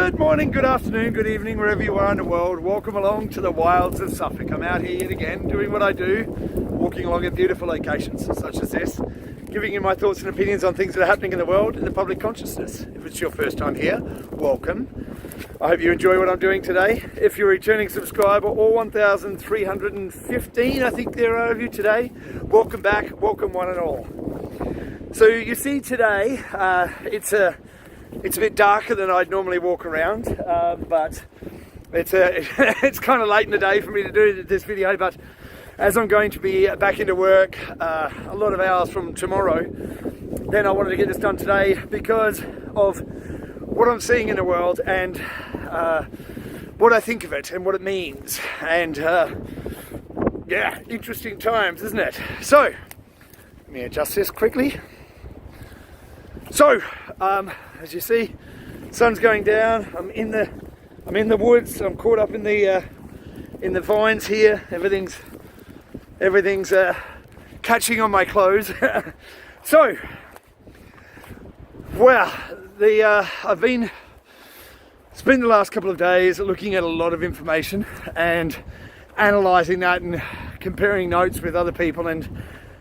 Good morning, good afternoon, good evening, wherever you are in the world. Welcome along to the wilds of Suffolk. I'm out here yet again doing what I do, walking along at beautiful locations such as this, giving you my thoughts and opinions on things that are happening in the world and the public consciousness. If it's your first time here, welcome. I hope you enjoy what I'm doing today. If you're a returning subscriber, all 1,315, I think there are of you today, welcome back, welcome one and all. So you see today, it's a bit darker than I'd normally walk around, but it's kind of late in the day for me to do this video. But as I'm going to be back into work a lot of hours from tomorrow, then I wanted to get this done today because of what I'm seeing in the world and what I think of it and what it means. And yeah, interesting times, isn't it? So let me adjust this quickly. So as you see, sun's going down. I'm in the woods. I'm caught up in the vines here. Everything's catching on my clothes. So, well, I've been spending the last couple of days looking at a lot of information and analysing that and comparing notes with other people and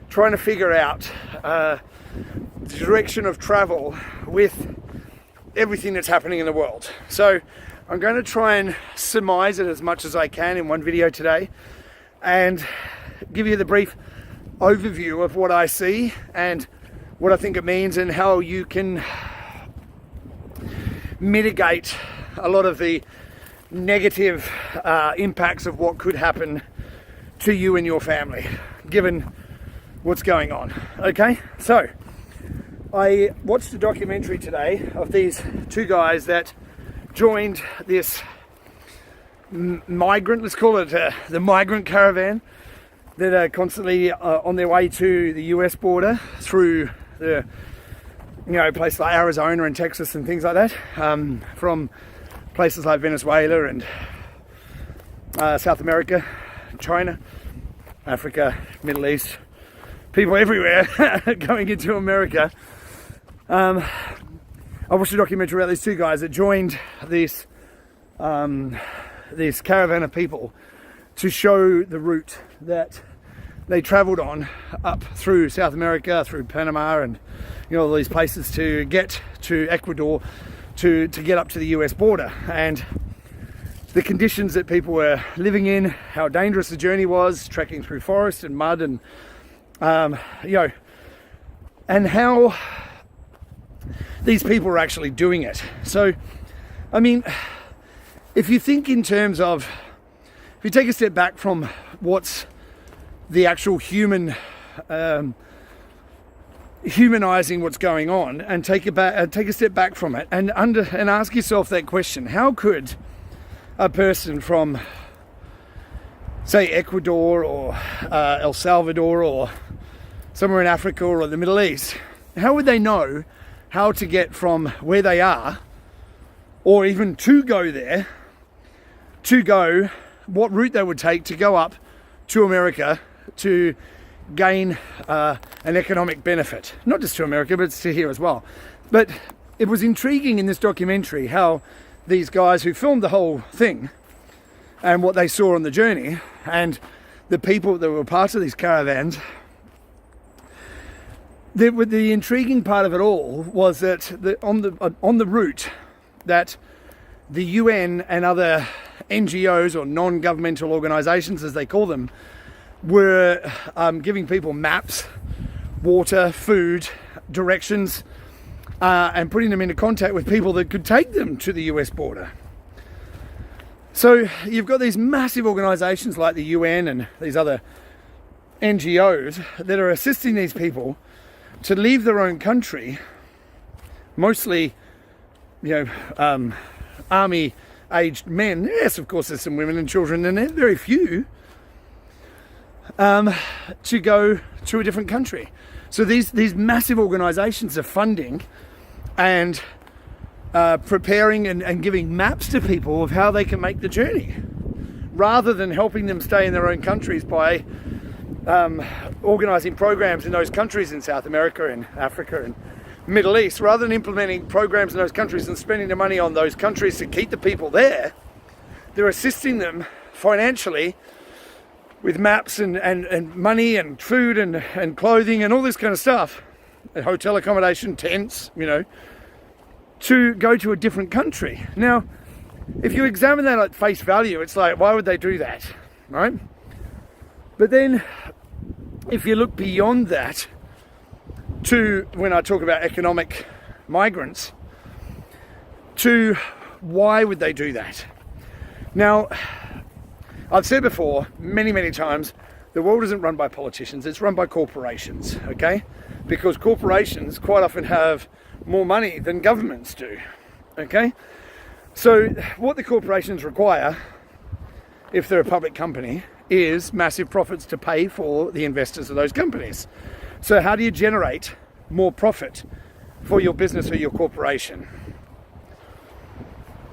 trying to figure out the direction of travel with everything that's happening in the world. So I'm going to try and surmise it as much as I can in one video today and give you the brief overview of what I see and what I think it means and how you can mitigate a lot of the negative impacts of what could happen to you and your family given what's going on. Okay, so I watched a documentary today of these two guys that joined this migrant, let's call it the migrant caravan, that are constantly on their way to the US border through the, places like Arizona and Texas and things like that, from places like Venezuela and South America, China, Africa, Middle East, people everywhere going into America. I watched a documentary about these two guys that joined this caravan of people to show the route that they travelled on up through South America, through Panama and all these places to get to Ecuador to get up to the US border, and the conditions that people were living in, how dangerous the journey was, trekking through forest and mud and and how these people are actually doing it. So, I mean, if you think in terms of, if you take a step back from what's the actual humanizing what's going on, and take a step back from it, and ask yourself that question: how could a person from, say, Ecuador or El Salvador or somewhere in Africa or the Middle East, how would they know how to get from where they are, or even to go there, what route they would take to go up to America to gain an economic benefit? Not just to America, but to here as well. But it was intriguing in this documentary how these guys who filmed the whole thing and what they saw on the journey and the people that were part of these caravans, the intriguing part of it all was that on the route that the UN and other NGOs, or non-governmental organisations as they call them, were giving people maps, water, food, directions, and putting them into contact with people that could take them to the US border. So you've got these massive organisations like the UN and these other NGOs that are assisting these people to leave their own country, mostly, army-aged men. Yes, of course, there's some women and children in there, very few, to go to a different country. So these massive organisations are funding and preparing and giving maps to people of how they can make the journey, rather than helping them stay in their own countries by organising programs in those countries in South America and Africa and Middle East, rather than implementing programs in those countries and spending the money on those countries to keep the people there, they're assisting them financially with maps and money and food and clothing and all this kind of stuff, and hotel accommodation, tents, to go to a different country. Now, if you examine that at face value, it's like, why would they do that, right? But then, if you look beyond that, to when I talk about economic migrants, to why would they do that? Now, I've said before many times, the world isn't run by politicians, it's run by corporations, okay? Because corporations quite often have more money than governments do, okay? So what the corporations require, if they're a public company, is massive profits to pay for the investors of those companies. So how do you generate more profit for your business or your corporation?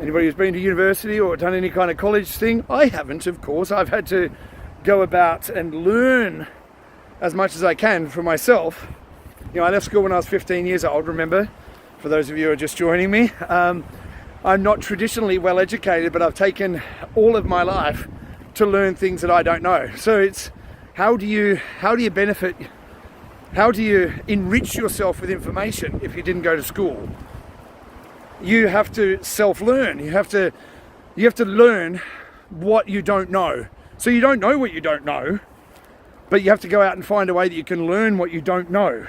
Anybody who's been to university or done any kind of college thing? I haven't, of course. I've had to go about and learn as much as I can for myself. I left school when I was 15 years old, remember? For those of you who are just joining me. I'm not traditionally well educated, but I've taken all of my life to learn things that I don't know. So it's how do you benefit, how do you enrich yourself with information if you didn't go to school? You have to self-learn. You have to learn what you don't know. So you don't know what you don't know, but you have to go out and find a way that you can learn what you don't know,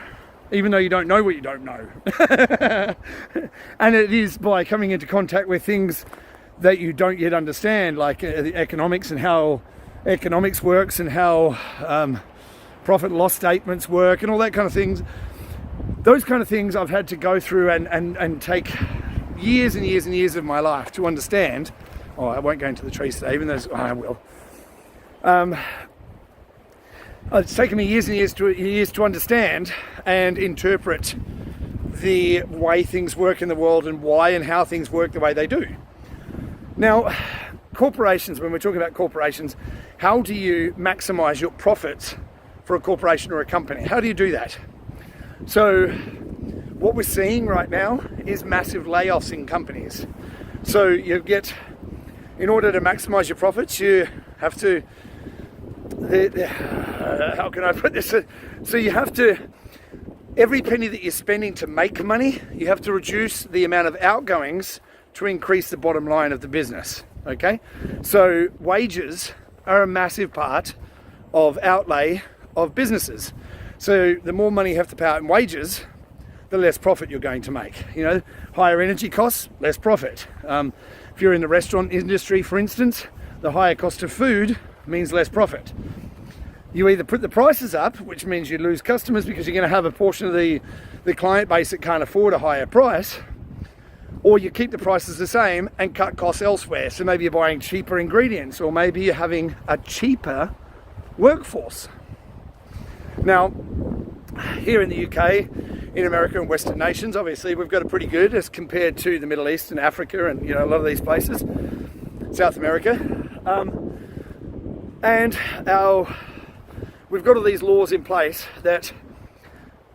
even though you don't know what you don't know. And it is by coming into contact with things that you don't yet understand, like the economics and how economics works and how profit and loss statements work and all that kind of things. Those kind of things I've had to go through and take years and years and years of my life to understand. Oh, I won't go into the trees today, even though I will. It's taken me years and years to understand and interpret the way things work in the world and why and how things work the way they do. Now, corporations, when we're talking about corporations, how do you maximize your profits for a corporation or a company? How do you do that? So what we're seeing right now is massive layoffs in companies. So you get, in order to maximize your profits, you have to, how can I put this? So you have to, every penny that you're spending to make money, you have to reduce the amount of outgoings to increase the bottom line of the business, okay? So wages are a massive part of outlay of businesses. So the more money you have to pay out in wages, the less profit you're going to make. Higher energy costs, less profit. If you're in the restaurant industry, for instance, the higher cost of food means less profit. You either put the prices up, which means you lose customers because you're going to have a portion of the client base that can't afford a higher price, or you keep the prices the same and cut costs elsewhere. So maybe you're buying cheaper ingredients, or maybe you're having a cheaper workforce. Now, here in the UK, in America and Western nations, obviously we've got it pretty good as compared to the Middle East and Africa and a lot of these places, South America, and we've got all these laws in place that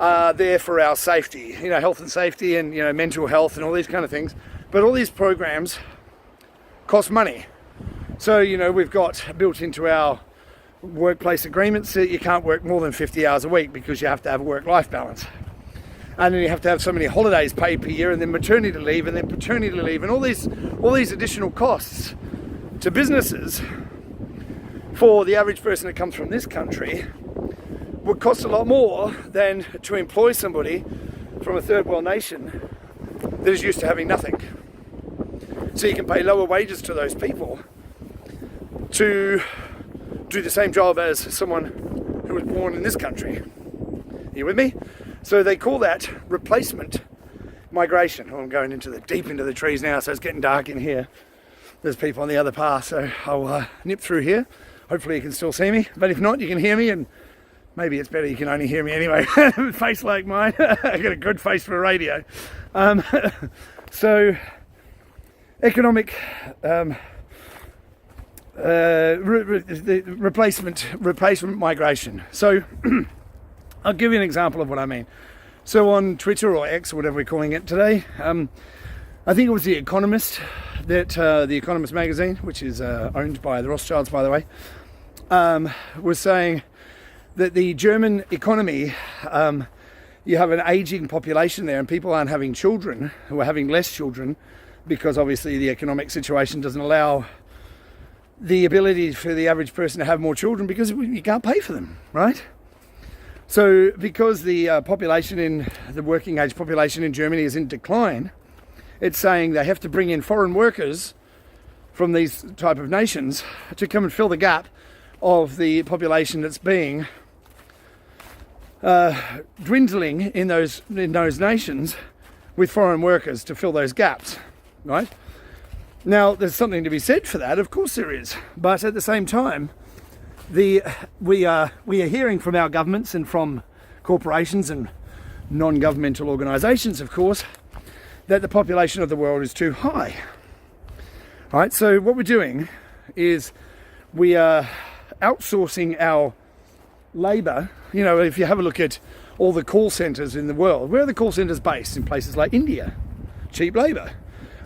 are there for our safety, health and safety and mental health and all these kind of things. But all these programs cost money. So we've got built into our workplace agreements that you can't work more than 50 hours a week because you have to have a work-life balance. And then you have to have so many holidays paid per year, and then maternity leave, and then paternity leave, and all these additional costs to businesses for the average person that comes from this country would cost a lot more than to employ somebody from a third world nation that is used to having nothing. So you can pay lower wages to those people to do the same job as someone who was born in this country. Are you with me? So they call that replacement migration. I'm going deep into the trees now, so it's getting dark in here. There's people on the other path, so I'll nip through here. Hopefully you can still see me, but if not, you can hear me, and maybe it's better you can only hear me anyway. A face like mine, I got a good face for a radio. So economic replacement migration. So I'll give you an example of what I mean. So on Twitter, or X, or whatever we're calling it today, I think it was The Economist, that The Economist magazine, which is owned by the Rothschilds, by the way, was saying that the German economy, you have an aging population there, and people aren't having children, who are having less children, because obviously the economic situation doesn't allow the ability for the average person to have more children, because you can't pay for them, right? So because the population in the working age population in Germany is in decline, it's saying they have to bring in foreign workers from these type of nations to come and fill the gap of the population that's being dwindling in those nations, with foreign workers to fill those gaps, right? Now, there's something to be said for that, of course there is, but at the same time, we are hearing from our governments and from corporations and non-governmental organisations, of course, that the population of the world is too high. Right, so what we're doing is we are outsourcing our labour. You know, if you have a look at all the call centres in the world, where are the call centres based? In places like India, cheap labour.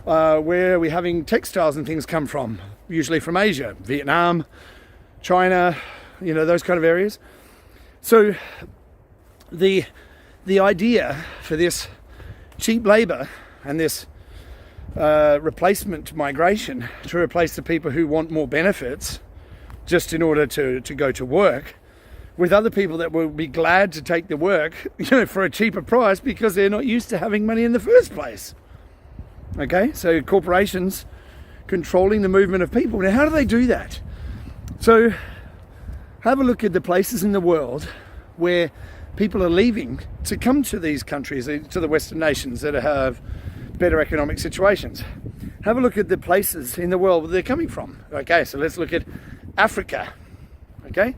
Where are we having textiles and things come from? Usually from Asia, Vietnam, China, you know, those kind of areas. So the idea for this cheap labour and this replacement migration to replace the people who want more benefits just in order to go to work, with other people that will be glad to take the work, you know, for a cheaper price, because they're not used to having money in the first place. Okay, so corporations controlling the movement of people. Now, how do they do that? So have a look at the places in the world where people are leaving to come to these countries, to the Western nations that have better economic situations. Have a look at the places in the world where they're coming from. Okay, so let's look at Africa. Okay,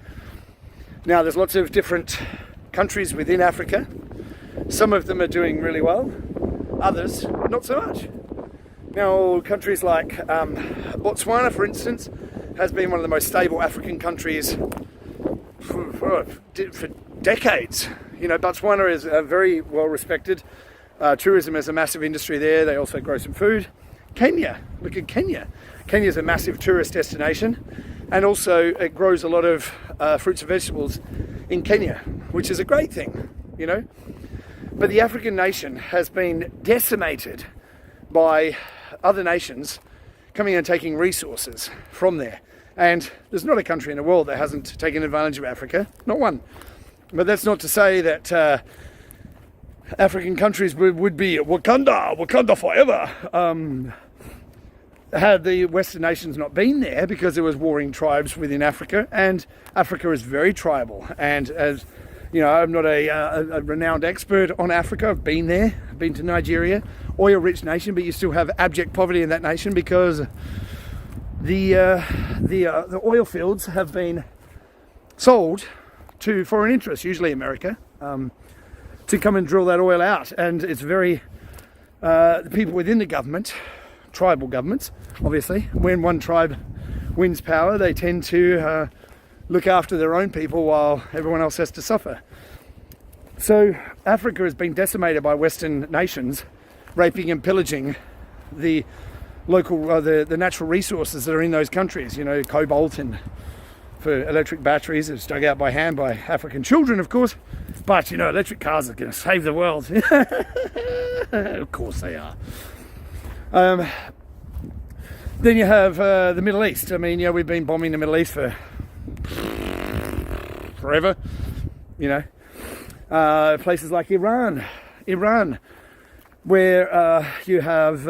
now there's lots of different countries within Africa. Some of them are doing really well, others not so much. Now, countries like Botswana, for instance, has been one of the most stable African countries for decades. You know, Botswana is very well respected. Tourism is a massive industry there. They also grow some food. Kenya, look at Kenya. Kenya is a massive tourist destination, and also it grows a lot of fruits and vegetables in Kenya, which is a great thing, you know. But the African nation has been decimated by other nations coming and taking resources from there. And there's not a country in the world that hasn't taken advantage of Africa, not one. But that's not to say that African countries would be Wakanda forever. Had the Western nations not been there, because there was warring tribes within Africa, and Africa is very tribal. And as you know, I'm not a renowned expert on Africa. I've been there, I've been to Nigeria, oil-rich nation, but you still have abject poverty in that nation, because the oil fields have been sold to foreign interests, usually America, to come and drill that oil out. And it's very the people within the government, tribal governments, obviously, when one tribe wins power, they tend to look after their own people while everyone else has to suffer. So Africa has been decimated by Western nations, raping and pillaging the local, the natural resources that are in those countries. You know, cobalt and for electric batteries is dug out by hand by African children, of course. But you know, electric cars are going to save the world. Of course they are. Then you have the Middle East. I mean, you know, we've been bombing the Middle East for forever, you know. Places like Iran, where you have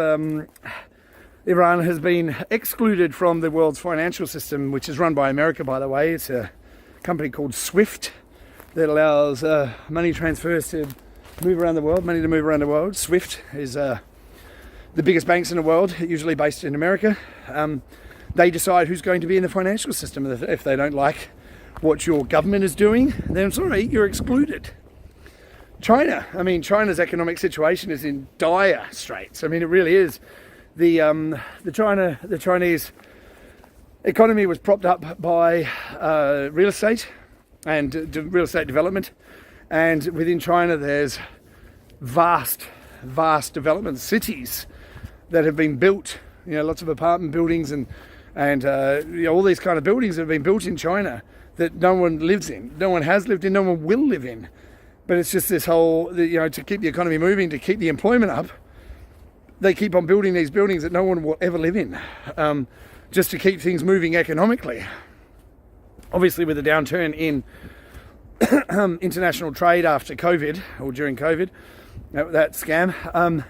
Iran has been excluded from the world's financial system, which is run by America, by the way. It's a company called SWIFT that allows money transfers to move around the world, money to move around the world. SWIFT is the biggest banks in the world, usually based in America. They decide who's going to be in the financial system. If they don't like what your government is doing, then sorry, you're excluded. China, I mean, China's economic situation is in dire straits. I mean, it really is. The Chinese economy was propped up by real estate and real estate development, and within China there's vast development cities that have been built, lots of apartment buildings and all these kind of buildings that have been built in China that no one lives in, no one has lived in, no one will live in. But it's just this whole, to keep the economy moving, to keep the employment up, they keep on building these buildings that no one will ever live in, just to keep things moving economically. Obviously, with the downturn in international trade after COVID, or during COVID, that scam,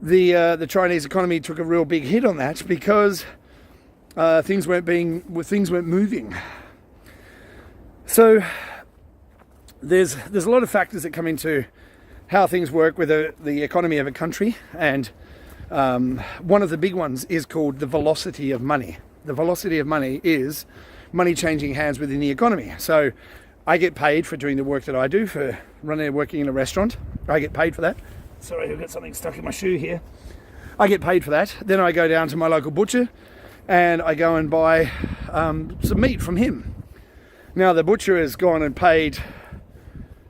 the Chinese economy took a real big hit on that because things weren't moving. So there's a lot of factors that come into how things work with the economy of a country, and one of the big ones is called the velocity of money. The velocity of money is money changing hands within the economy. So I get paid for doing the work that I do, for working in a restaurant. I get paid for that. Sorry, I've got something stuck in my shoe here. I get paid for that. Then I go down to my local butcher and I go and buy some meat from him. Now the butcher has gone and paid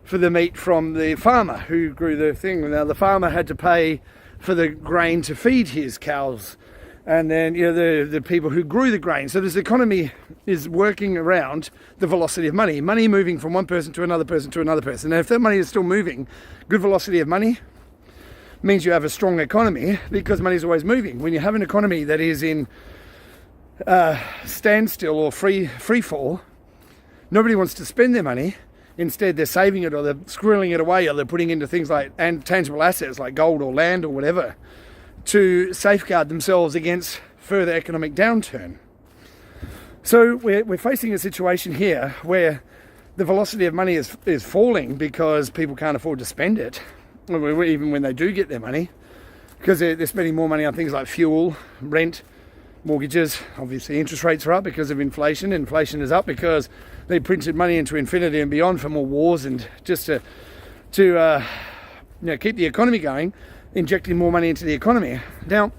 for the meat from the farmer who grew the thing. Now the farmer had to pay for the grain to feed his cows, and then the people who grew the grain. So this economy is working around the velocity of money moving from one person to another person to another person. And if that money is still moving, good velocity of money means you have a strong economy, because money is always moving. When you have an economy that is in standstill or free fall, nobody wants to spend their money. Instead, they're saving it, or they're squirreling it away, or they're putting into things like tangible assets like gold or land or whatever to safeguard themselves against further economic downturn. So we're facing a situation here where the velocity of money is falling because people can't afford to spend it, even when they do get their money, because they're spending more money on things like fuel, rent, mortgages. Obviously interest rates are up because of inflation. Inflation is up because they printed money into infinity and beyond for more wars, and just to keep the economy going, injecting more money into the economy. Now,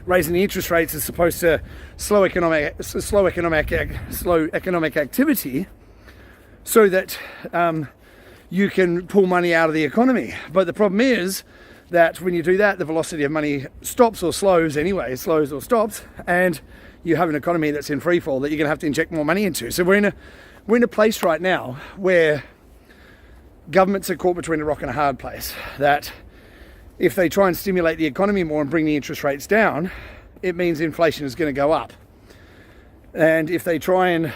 raising the interest rates is supposed to slow economic activity, so that you can pull money out of the economy. But the problem is that when you do that, the velocity of money stops or slows anyway, slows or stops, and you have an economy that's in free fall that you're going to have to inject more money into. So we're in a place right now where governments are caught between a rock and a hard place, that if they try and stimulate the economy more and bring the interest rates down, it means inflation is going to go up. And if they try and,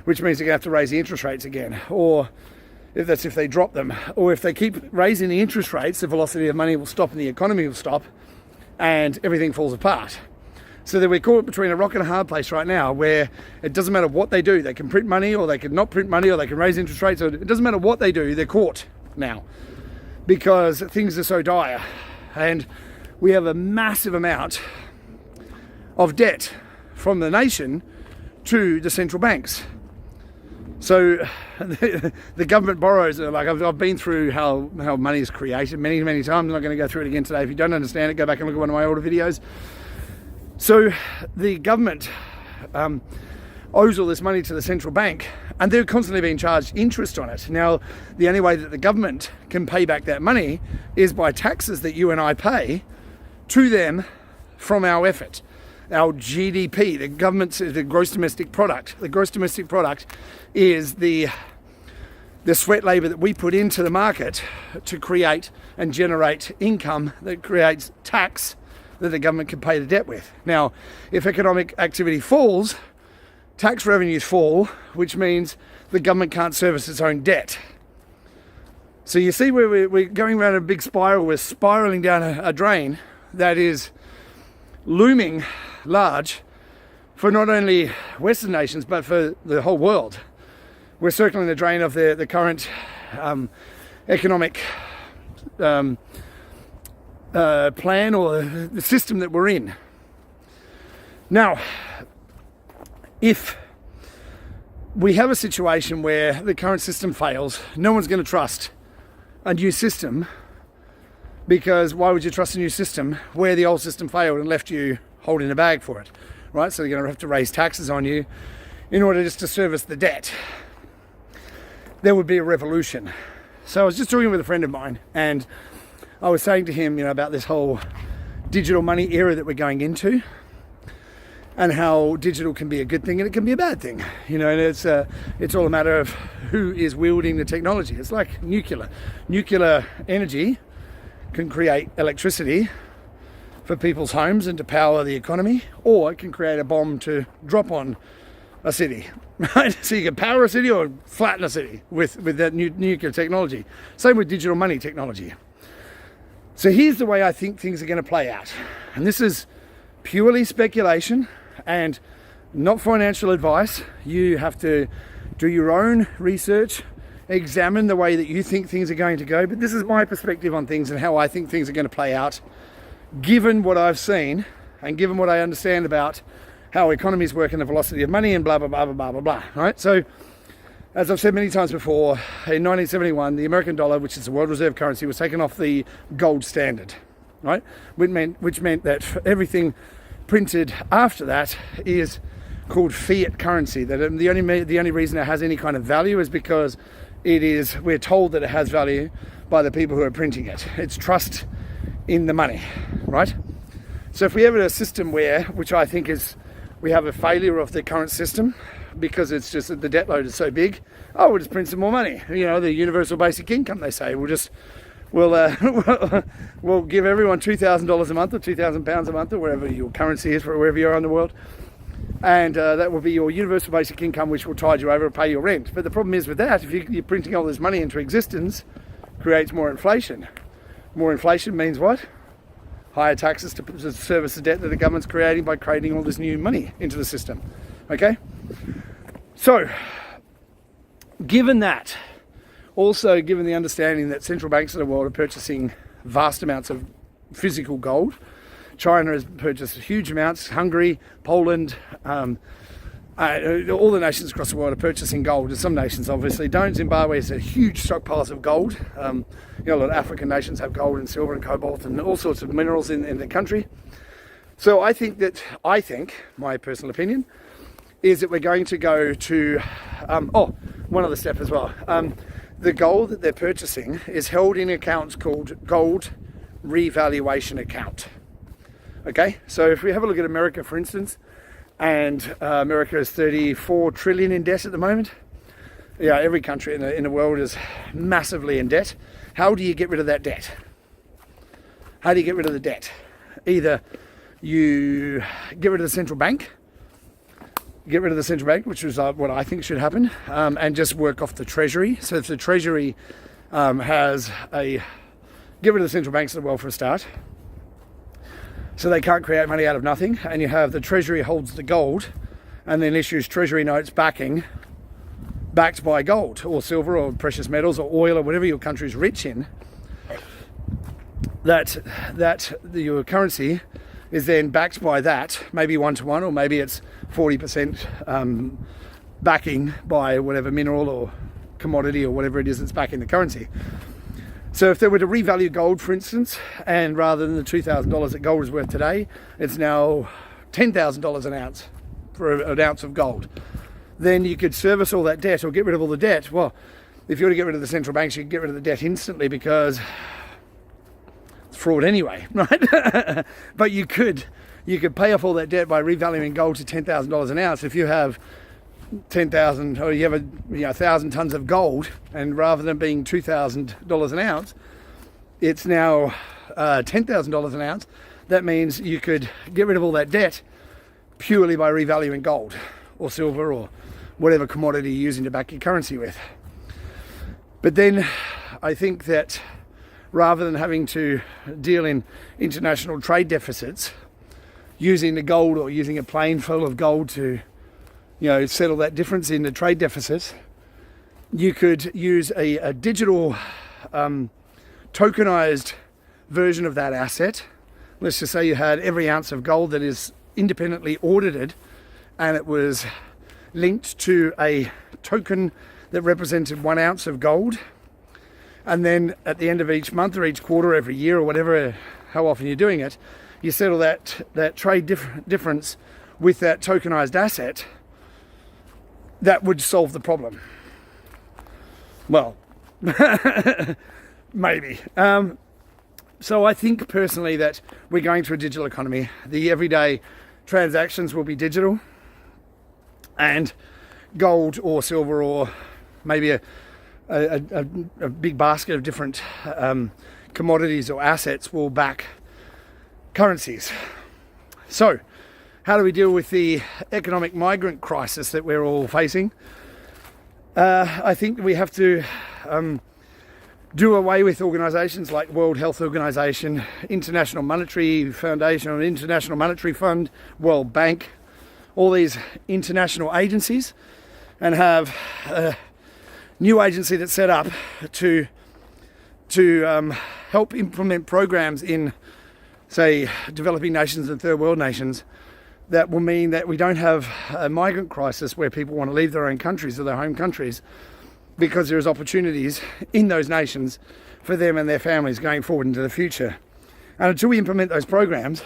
which means they're going to have to raise the interest rates again, or if they drop them, or if they keep raising the interest rates, the velocity of money will stop and the economy will stop and everything falls apart. So that we're caught between a rock and a hard place right now, where it doesn't matter what they do. They can print money, or they can not print money, or they can raise interest rates. Or it doesn't matter what they do, they're caught now because things are so dire. And we have a massive amount of debt from the nation to the central banks. So the government borrows, like I've been through how money is created many times. I'm not going to go through it again today. If you don't understand it, go back and look at one of my older videos. So the government owes all this money to the central bank, and they're constantly being charged interest on it. Now, the only way that the government can pay back that money is by taxes that you and I pay to them from our effort. Our GDP, the gross domestic product. The gross domestic product is the sweat labour that we put into the market to create and generate income that creates tax that the government can pay the debt with. Now, if economic activity falls, tax revenues fall, which means the government can't service its own debt. So you see where we're going around a big spiral. We're spiraling down a drain that is looming large for not only Western nations, but for the whole world. We're circling the drain of the current economic plan, or the system that we're in. Now, if we have a situation where the current system fails, no one's going to trust a new system, because why would you trust a new system where the old system failed and left you holding the bag for it, right? So they're going to have to raise taxes on you in order just to service the debt. There would be a revolution. So I was just talking with a friend of mine, and I was saying to him, about this whole digital money era that we're going into, and how digital can be a good thing and it can be a bad thing. And it's all a matter of who is wielding the technology. It's like nuclear. Nuclear energy can create electricity for people's homes and to power the economy, or it can create a bomb to drop on a city, right? So you can power a city or flatten a city with that nuclear technology. Same with digital money technology. So here's the way I think things are going to play out. And this is purely speculation and not financial advice. You have to do your own research, examine the way that you think things are going to go. But this is my perspective on things and how I think things are going to play out, given what I've seen and given what I understand about how economies work and the velocity of money and blah, blah, blah, blah, blah, blah, blah, right? So, as I've said many times before, in 1971, the American dollar, which is the world reserve currency, was taken off the gold standard, right? Which meant that everything printed after that is called fiat currency. That the only reason it has any kind of value is because we're told that it has value by the people who are printing it. It's trust in the money, right? So if we have a system which I think is, we have a failure of the current system because it's just that the debt load is so big, we'll just print some more money. The universal basic income, they say. We'll give everyone $2,000 a month or £2,000 a month or wherever your currency is, wherever you are in the world. And that will be your universal basic income, which will tide you over and pay your rent. But the problem is with that, if you're printing all this money into existence, creates more inflation. More inflation means what? Higher taxes to service the debt that the government's creating by creating all this new money into the system. Okay? So, given that, also given the understanding that central banks of the world are purchasing vast amounts of physical gold, China has purchased huge amounts, Hungary, Poland, all the nations across the world are purchasing gold. Some nations obviously don't. Zimbabwe has a huge stockpiles of gold. A lot of African nations have gold and silver and cobalt and all sorts of minerals in the country. So I think, my personal opinion, is that we're going to go to, one other step as well. The gold that they're purchasing is held in accounts called gold revaluation account. Okay, so if we have a look at America, for instance, and America is 34 trillion in debt at the moment. Every country in the world is massively in debt. How do you get rid of that debt? How do you get rid of the debt? Either you get rid of the central bank, which is what I think should happen, and just work off the treasury. So if the treasury get rid of the central banks of the world for a start, so they can't create money out of nothing, and you have the treasury holds the gold and then issues treasury notes backed by gold or silver or precious metals or oil or whatever your country is rich in, your currency is then backed by that, maybe 1-to-1, or maybe it's 40% backing by whatever mineral or commodity or whatever it is that's backing the currency. So if they were to revalue gold, for instance, and rather than the $2,000 that gold is worth today, it's now $10,000 an ounce for an ounce of gold, then you could service all that debt or get rid of all the debt. Well, if you were to get rid of the central banks, you could get rid of the debt instantly because it's fraud anyway, right? But you could pay off all that debt by revaluing gold to $10,000 an ounce. If you have 10,000, or you have 1,000 tons of gold, and rather than being $2,000 an ounce, it's now $10,000 an ounce. That means you could get rid of all that debt purely by revaluing gold or silver or whatever commodity you're using to back your currency with. But then I think that rather than having to deal in international trade deficits, using the gold or using a plane full of gold to settle that difference in the trade deficits, you could use a digital tokenized version of that asset. Let's just say you had every ounce of gold that is independently audited, and it was linked to a token that represented 1 ounce of gold. And then at the end of each month or each quarter, every year or whatever, how often you're doing it, you settle that trade difference with that tokenized asset. That would solve the problem. Well, Maybe. So I think personally that we're going through a digital economy. The everyday transactions will be digital, and gold or silver or maybe a big basket of different commodities or assets will back currencies. So how do we deal with the economic migrant crisis that we're all facing? I think we have to do away with organisations like World Health Organization, International Monetary Foundation, or International Monetary Fund, World Bank, all these international agencies, and have a new agency that's set up to help implement programs in, say, developing nations and third world nations that will mean that we don't have a migrant crisis where people want to leave their own countries or their home countries, because there is opportunities in those nations for them and their families going forward into the future. And until we implement those programs,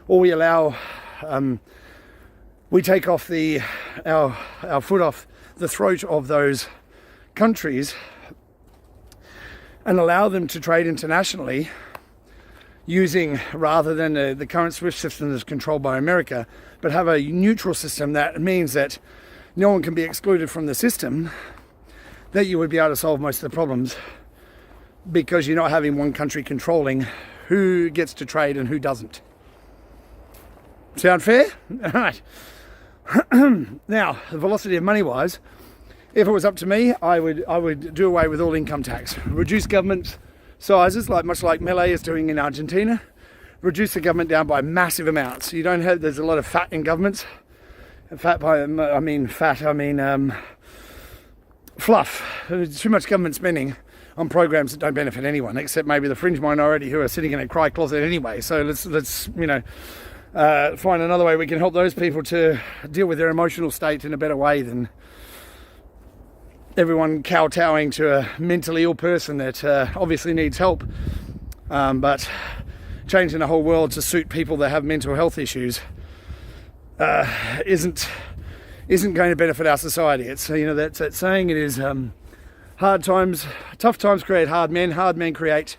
or we allow, we take off our foot off the throat of those countries and allow them to trade internationally using, rather than the current SWIFT system that's controlled by America, but have a neutral system that means that no one can be excluded from the system, that you would be able to solve most of the problems, because you're not having one country controlling who gets to trade and who doesn't. Sound fair? All right. Now, the velocity of money wise, if it was up to me, I would do away with all income tax, reduce government sizes, much like Milei is doing in Argentina, reduce the government down by massive amounts. You don't have, there's a lot of fat in governments. Fluff. There's too much government spending on programs that don't benefit anyone, except maybe the fringe minority who are sitting in a cry closet anyway. So let's find another way we can help those people to deal with their emotional state in a better way than everyone kowtowing to a mentally ill person that obviously needs help, but changing the whole world to suit people that have mental health issues isn't going to benefit our society. It's, that saying, it is tough times create hard men create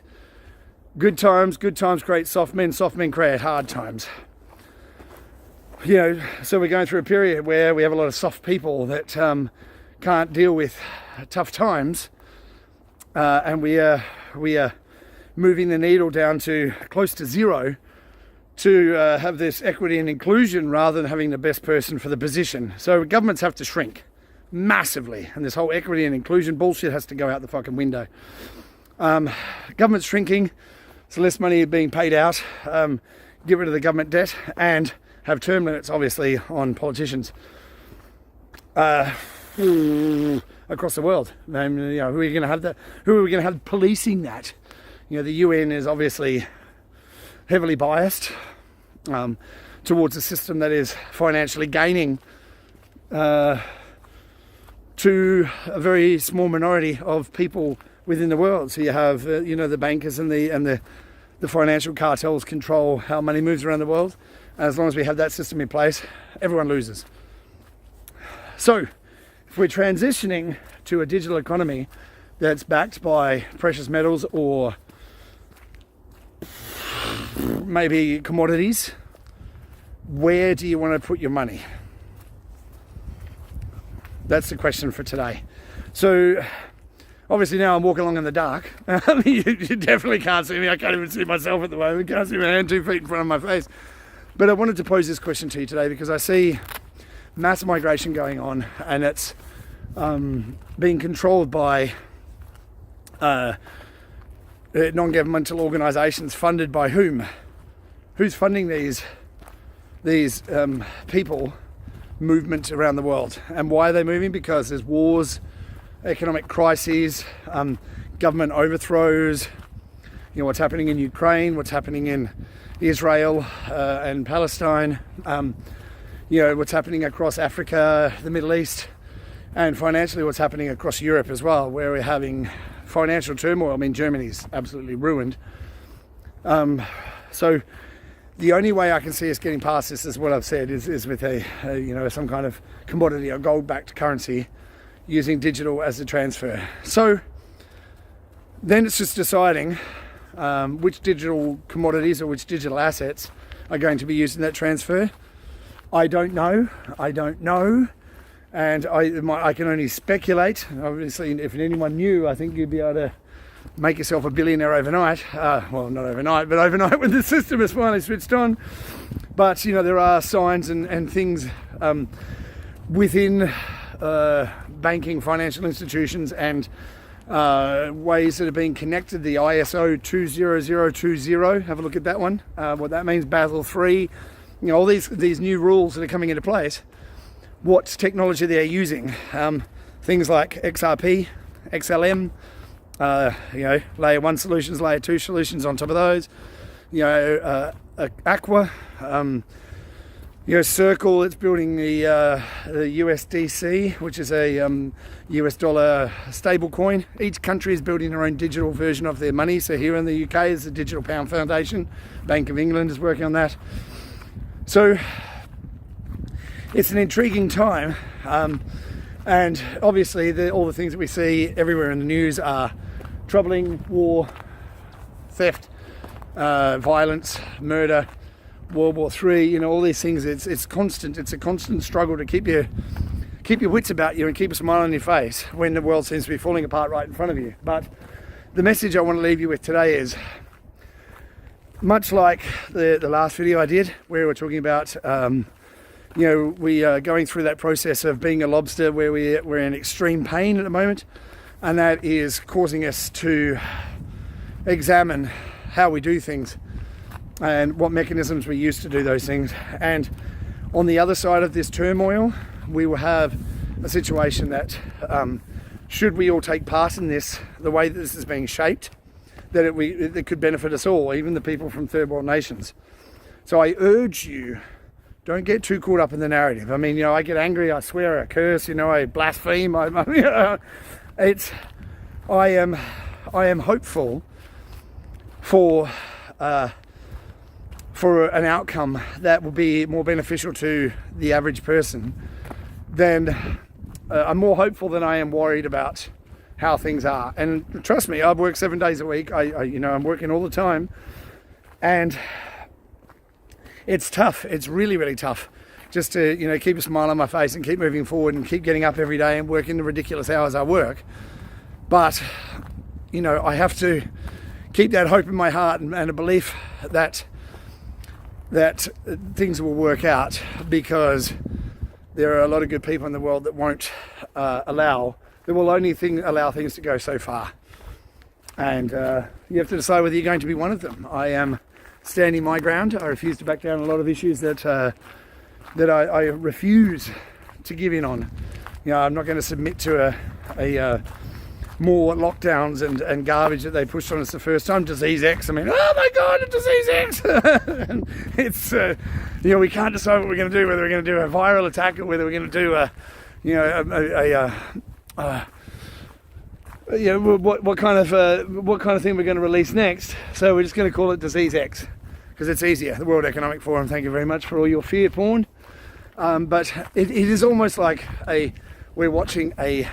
good times create soft men create hard times. So we're going through a period where we have a lot of soft people that can't deal with tough times, and we are moving the needle down to close to zero to have this equity and inclusion rather than having the best person for the position. So governments have to shrink massively, and this whole equity and inclusion bullshit has to go out the fucking window. Government's shrinking, so less money being paid out, get rid of the government debt, and have term limits, obviously, on politicians across the world. Who are we going to have that? Who are we going to have policing that? The UN is obviously heavily biased towards a system that is financially gaining to a very small minority of people within the world. So you have the bankers and the financial cartels control how money moves around the world. And as long as we have that system in place, everyone loses. So if we're transitioning to a digital economy that's backed by precious metals or maybe commodities, where do you want to put your money? That's the question for today. So obviously now I'm walking along in the dark. You definitely can't see me. I can't even see myself at the moment. Can't see my hand 2 feet in front of my face. But I wanted to pose this question to you today because I see mass migration going on, and it's being controlled by non-governmental organisations funded by whom? Who's funding these people movement around the world? And why are they moving? Because there's wars, economic crises, government overthrows, what's happening in Ukraine, what's happening in Israel and Palestine, what's happening across Africa, the Middle East, and financially what's happening across Europe as well, where we're having financial turmoil. I mean, Germany's absolutely ruined. So the only way I can see us getting past this is what I've said, is with some kind of commodity or gold-backed currency using digital as a transfer. So Then it's just deciding which digital commodities or which digital assets are going to be used in that transfer. I don't know, and I can only speculate. Obviously, if anyone knew, I think you'd be able to make yourself a billionaire overnight. Well, not overnight, but overnight when the system is finally switched on. But there are signs and things within banking, financial institutions, and ways that are being connected. The ISO 20020, have a look at that one. What that means, Basel III, all these new rules that are coming into place. What technology they're using, things like XRP, XLM, layer 1 solutions, layer 2 solutions on top of those, Aqua, Circle, it's building the USDC, which is a US dollar stable coin. Each country is building their own digital version of their money. So here in the UK is the Digital Pound Foundation. Bank of England is working on that. So it's an intriguing time. And obviously all the things that we see everywhere in the news are troubling: war, theft, violence, murder, World War III, all these things. It's constant. It's a constant struggle to keep your wits about you and keep a smile on your face when the world seems to be falling apart right in front of you. But the message I want to leave you with today is, much like the last video I did, where we're talking about we are going through that process of being a lobster, where we're in extreme pain at the moment, and that is causing us to examine how we do things and what mechanisms we use to do those things. And on the other side of this turmoil, we will have a situation that should we all take part in this, the way that this is being shaped, that it could benefit us all, even the people from third world nations. So I urge you, don't get too caught up in the narrative. I mean, I get angry, I swear, I curse, I blaspheme. I am hopeful for an outcome that will be more beneficial to the average person. Then I'm more hopeful than I am worried about how things are. And trust me, I've worked 7 days a week. I'm working all the time, and it's tough. It's really, really tough just to, keep a smile on my face and keep moving forward and keep getting up every day and working the ridiculous hours I work. But, I have to keep that hope in my heart and a belief that things will work out, because there are a lot of good people in the world that won't allow things to go so far. And you have to decide whether you're going to be one of them. I am standing my ground. I refuse to back down on a lot of issues that I refuse to give in on. I'm not going to submit to a more lockdowns and garbage that they pushed on us the first time. Disease X. I mean, oh my God, Disease X! And it's we can't decide what we're going to do. Whether we're going to do a viral attack or whether we're going to do what kind of thing we're going to release next. So we're just going to call it Disease X because it's easier. The World Economic Forum. Thank you very much for all your fear porn. But it is almost like we're watching a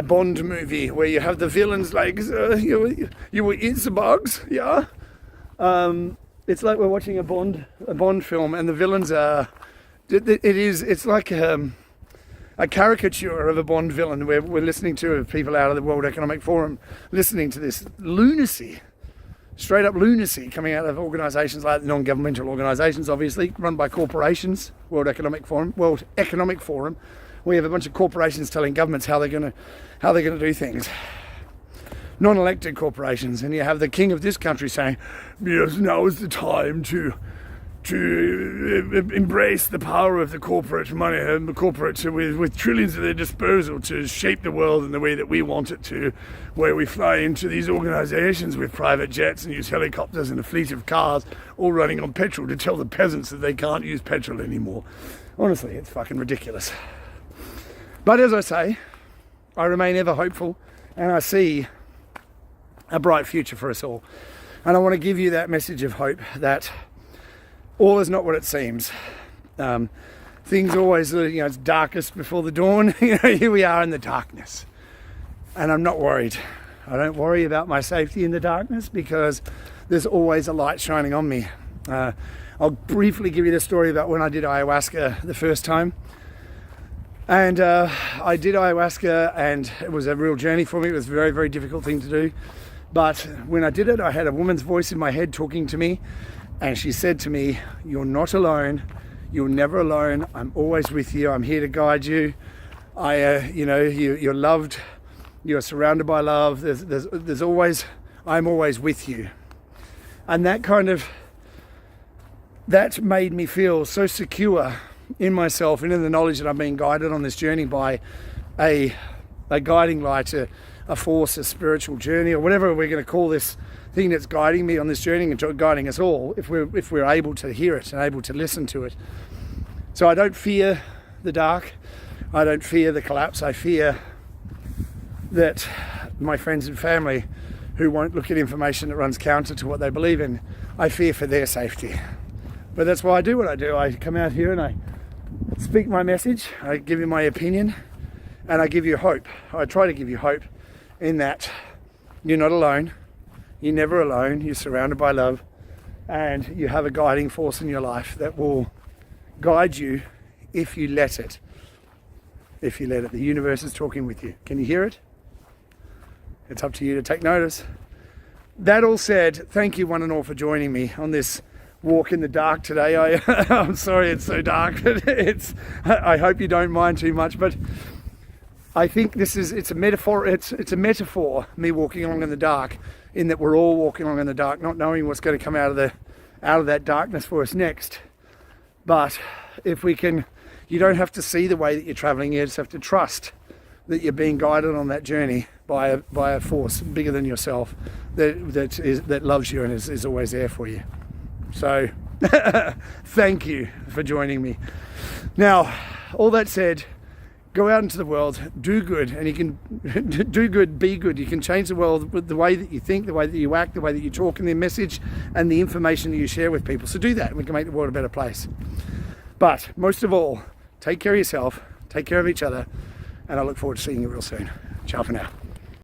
Bond movie where you have the villains like you will eat the bugs, yeah. It's like we're watching a Bond film, and the villains are. It's like a caricature of a Bond villain where we're listening to people out of the World Economic Forum listening to this lunacy, straight up lunacy coming out of organisations like non-governmental organisations, obviously run by corporations. World Economic Forum. We have a bunch of corporations telling governments how they're going to do things. Non-elected corporations, and you have the king of this country saying, "Yes, now is the time to embrace the power of the corporate money and the corporate with trillions at their disposal to shape the world in the way that we want it to, where we fly into these organisations with private jets and use helicopters and a fleet of cars all running on petrol to tell the peasants that they can't use petrol anymore." Honestly, it's fucking ridiculous. But as I say, I remain ever hopeful, and I see a bright future for us all. And I want to give you that message of hope that all is not what it seems. Things always, it's darkest before the dawn. Here we are in the darkness. And I'm not worried. I don't worry about my safety in the darkness because there's always a light shining on me. I'll briefly give you the story about when I did ayahuasca the first time. And I did ayahuasca, and it was a real journey for me. It was a very, very difficult thing to do. But when I did it, I had a woman's voice in my head talking to me, and she said to me, "You're not alone. You're never alone. I'm always with you. I'm here to guide you. You're loved. You're surrounded by love. There's always, I'm always with you." And that made me feel so secure in myself and in the knowledge that I'm being guided on this journey by a guiding light, a force, a spiritual journey, or whatever we're going to call this thing that's guiding me on this journey and guiding us all, if we're able to hear it and able to listen to it. So I don't fear the dark. I don't fear the collapse. I fear that my friends and family who won't look at information that runs counter to what they believe in, I fear for their safety. But that's why I do what I do. I come out here and I speak my message, I give you my opinion, and I give you hope. I try to give you hope in that you're not alone, you're never alone, you're surrounded by love, and you have a guiding force in your life that will guide you if you let it. If you let it. The universe is talking with you. Can you hear it? It's up to you to take notice. That all said, thank you one and all for joining me on this walk in the dark today. I'm sorry it's so dark, but I hope you don't mind too much, but I think it's a metaphor. It's a metaphor, me walking along in the dark, in that we're all walking along in the dark, not knowing what's going to come out of that darkness for us next. But if we can, you don't have to see the way that you're traveling, you just have to trust that you're being guided on that journey by a force bigger than yourself that loves you and is always there for you. So thank you for joining me. Now, all that said, go out into the world, do good, and you can do good, be good. You can change the world with the way that you think, the way that you act, the way that you talk, and the message and the information that you share with people. So do that, and we can make the world a better place. But most of all, take care of yourself, take care of each other, and I look forward to seeing you real soon. Ciao for now.